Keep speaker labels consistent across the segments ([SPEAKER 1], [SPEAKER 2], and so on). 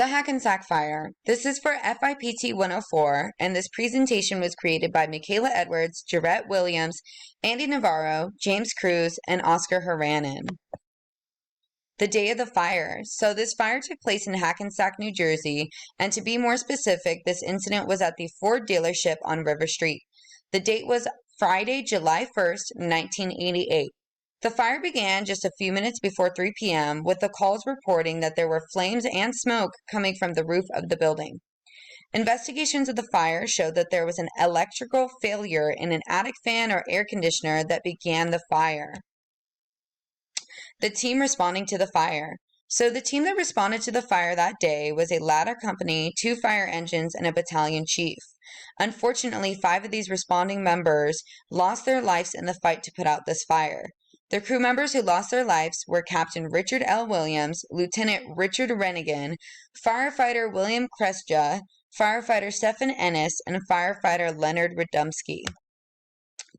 [SPEAKER 1] The Hackensack Fire. This is for FIPT-104, and this presentation was created by Mikayla Edwards, Jarrett Williams, Andy Navarro, James Cruz, and Oskar Herannen. The day of the fire. So this fire took place in Hackensack, New Jersey, and to be more specific, this incident was at the Ford Dealership on River Street. The date was Friday, July 1st, 1988. The fire began just a few minutes before 3 p.m. with the calls reporting that there were flames and smoke coming from the roof of the building. Investigations of the fire showed that there was an electrical failure in an attic fan or air conditioner that began the fire. The team responding to the fire. So the team that responded to the fire that day was a ladder company, 2 fire engines, and a battalion chief. Unfortunately, 5 of these responding members lost their lives in the fight to put out this fire. The crew members who lost their lives were Captain Richard L. Williams, Lieutenant Richard Rennigan, Firefighter William Kresja, Firefighter Stephen Ennis, and Firefighter Leonard Radomski.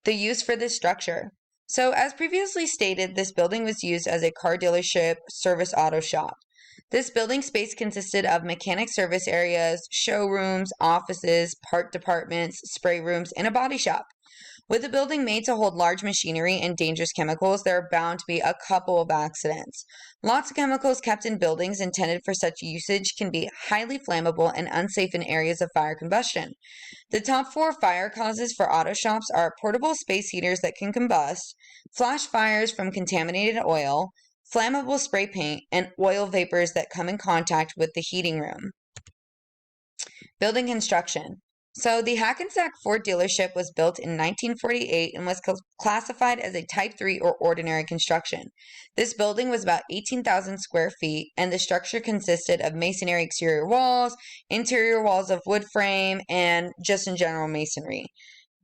[SPEAKER 1] The use for this structure. So, as previously stated, this building was used as a car dealership service auto shop. This building space consisted of mechanic service areas, showrooms, offices, part departments, spray rooms, and a body shop. With a building made to hold large machinery and dangerous chemicals, there are bound to be a couple of accidents. Lots of chemicals kept in buildings intended for such usage can be highly flammable and unsafe in areas of fire combustion. The top 4 fire causes for auto shops are portable space heaters that can combust, flash fires from contaminated oil, flammable spray paint, and oil vapors that come in contact with the heating room. Building construction. So the Hackensack Ford dealership was built in 1948 and was classified as a Type 3 or ordinary construction. This building was about 18,000 square feet, and the structure consisted of masonry exterior walls, interior walls of wood frame, and just in general masonry.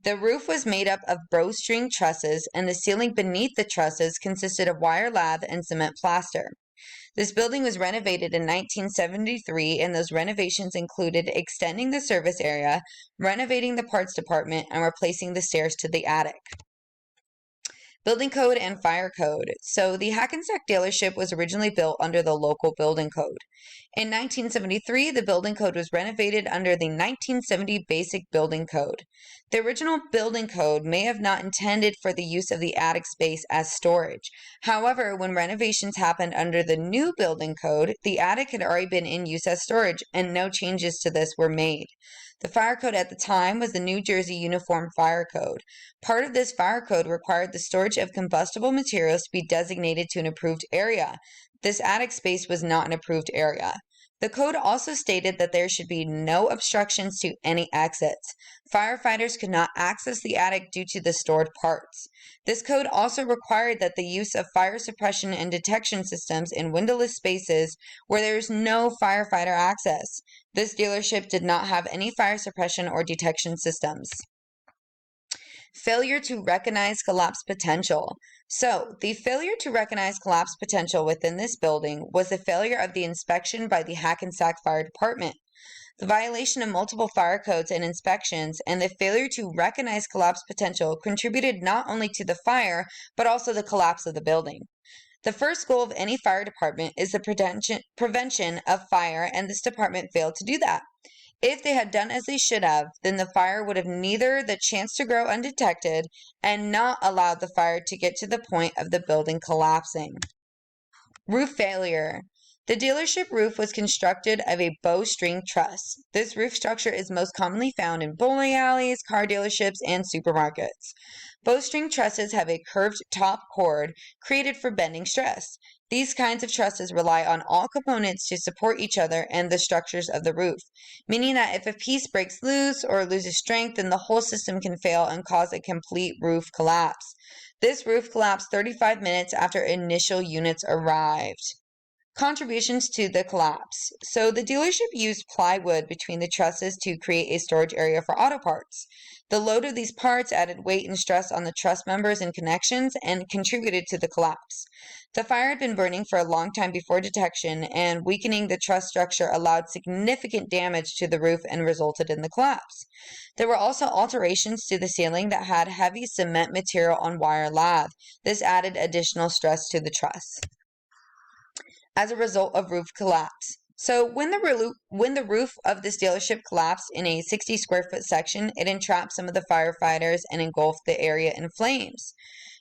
[SPEAKER 1] The roof was made up of bowstring trusses, and the ceiling beneath the trusses consisted of wire lath and cement plaster. This building was renovated in 1973, and those renovations included extending the service area, renovating the parts department, and replacing the stairs to the attic. Building code and fire code. So the Hackensack dealership was originally built under the local building code. In 1973, the building code was renovated under the 1970 Basic Building Code. The original building code may have not intended for the use of the attic space as storage. However, when renovations happened under the new building code, the attic had already been in use as storage, and no changes to this were made. The fire code at the time was the New Jersey Uniform Fire Code. Part of this fire code required the storage of combustible materials to be designated to an approved area. This attic space was not an approved area. The code also stated that there should be no obstructions to any exits. Firefighters could not access the attic due to the stored parts. This code also required that the use of fire suppression and detection systems in windowless spaces where there is no firefighter access. This dealership did not have any fire suppression or detection systems. Failure to recognize collapse potential. So, the failure to recognize collapse potential within this building was the failure of the inspection by the Hackensack Fire Department. The violation of multiple fire codes and inspections and the failure to recognize collapse potential contributed not only to the fire, but also the collapse of the building. The first goal of any fire department is the prevention of fire, and this department failed to do that. If they had done as they should have, then the fire would have neither the chance to grow undetected and not allowed the fire to get to the point of the building collapsing. Roof failure. The dealership roof was constructed of a bowstring truss. This roof structure is most commonly found in bowling alleys, car dealerships, and supermarkets. Bowstring trusses have a curved top cord created for bending stress. These kinds of trusses rely on all components to support each other and the structures of the roof, meaning that if a piece breaks loose or loses strength, then the whole system can fail and cause a complete roof collapse. This roof collapsed 35 minutes after initial units arrived. Contributions to the collapse. So the dealership used plywood between the trusses to create a storage area for auto parts. The load of these parts added weight and stress on the truss members and connections and contributed to the collapse. The fire had been burning for a long time before detection, and weakening the truss structure allowed significant damage to the roof and resulted in the collapse. There were also alterations to the ceiling that had heavy cement material on wire lath. This added additional stress to the truss. As a result of roof collapse. So when the roof of this dealership collapsed in a 60 square foot section, it entrapped some of the firefighters and engulfed the area in flames.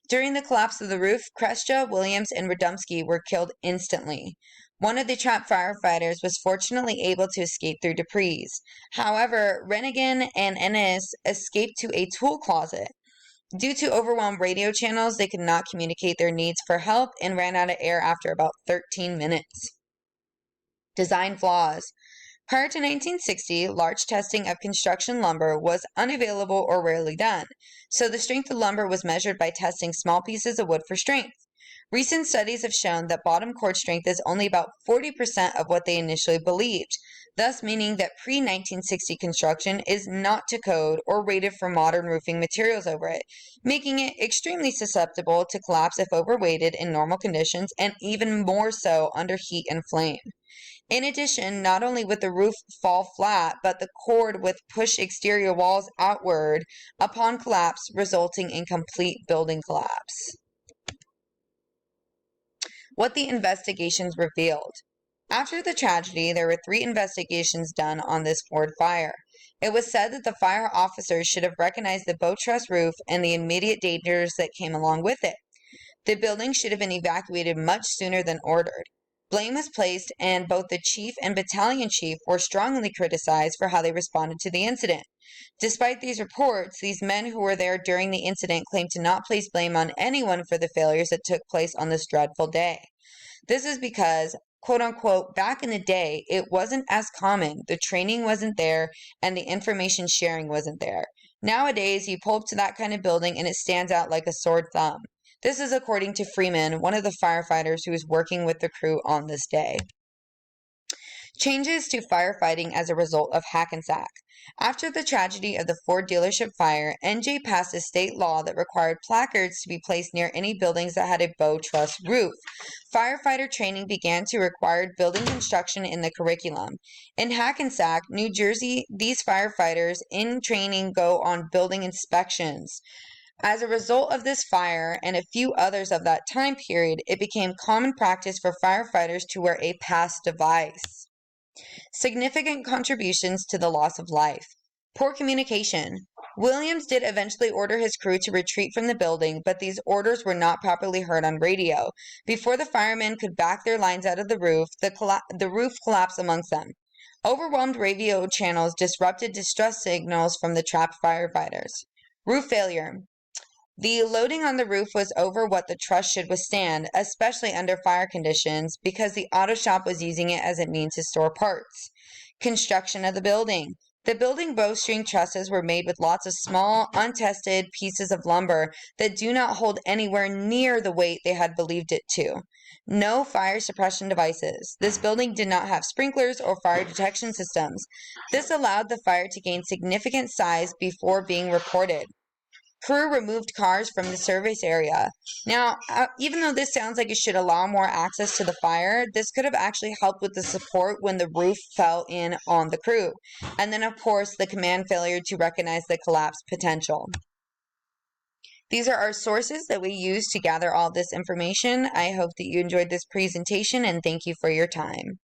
[SPEAKER 1] During the collapse of the roof, Kresja, Williams, and Radomski were killed instantly. One of the trapped firefighters was fortunately able to escape through debris. However, Rennigan and Ennis escaped to a tool closet. Due to overwhelmed radio channels, they could not communicate their needs for help and ran out of air after about 13 minutes. Design flaws. Prior to 1960, large testing of construction lumber was unavailable or rarely done, so the strength of lumber was measured by testing small pieces of wood for strength. Recent studies have shown that bottom cord strength is only about 40% of what they initially believed, thus meaning that pre-1960 construction is not to code or rated for modern roofing materials over it, making it extremely susceptible to collapse if overweighted in normal conditions and even more so under heat and flame. In addition, not only would the roof fall flat, but the cord would push exterior walls outward upon collapse, resulting in complete building collapse. What the investigations revealed. After the tragedy, there were 3 investigations done on this Ford fire. It was said that the fire officers should have recognized the bow truss roof and the immediate dangers that came along with it. The building should have been evacuated much sooner than ordered. Blame was placed, and both the chief and battalion chief were strongly criticized for how they responded to the incident. Despite these reports, these men who were there during the incident claimed to not place blame on anyone for the failures that took place on this dreadful day. This is because, quote unquote, back in the day, it wasn't as common, the training wasn't there, and the information sharing wasn't there. Nowadays, you pull up to that kind of building and it stands out like a sore thumb. This is according to Freeman, one of the firefighters who was working with the crew on this day. Changes to firefighting as a result of Hackensack. After the tragedy of the Ford Dealership Fire, NJ passed a state law that required placards to be placed near any buildings that had a bow truss roof. Firefighter training began to require building construction in the curriculum. In Hackensack, New Jersey, these firefighters in training go on building inspections. As a result of this fire and a few others of that time period, it became common practice for firefighters to wear a pass device. Significant contributions to the loss of life. Poor communication. Williams did eventually order his crew to retreat from the building, but these orders were not properly heard on radio. Before the firemen could back their lines out of the roof, the roof collapsed amongst them. Overwhelmed radio channels disrupted distress signals from the trapped firefighters. Roof failure. The loading on the roof was over what the truss should withstand, especially under fire conditions, because the auto shop was using it as a means to store parts. Construction of the building. The building bowstring trusses were made with lots of small, untested pieces of lumber that do not hold anywhere near the weight they had believed it to. No fire suppression devices. This building did not have sprinklers or fire detection systems. This allowed the fire to gain significant size before being reported. Crew removed cars from the service area. Now, even though this sounds like it should allow more access to the fire, this could have actually helped with the support when the roof fell in on the crew. And then, of course, the command failure to recognize the collapse potential. These are our sources that we use to gather all this information. I hope that you enjoyed this presentation, and thank you for your time.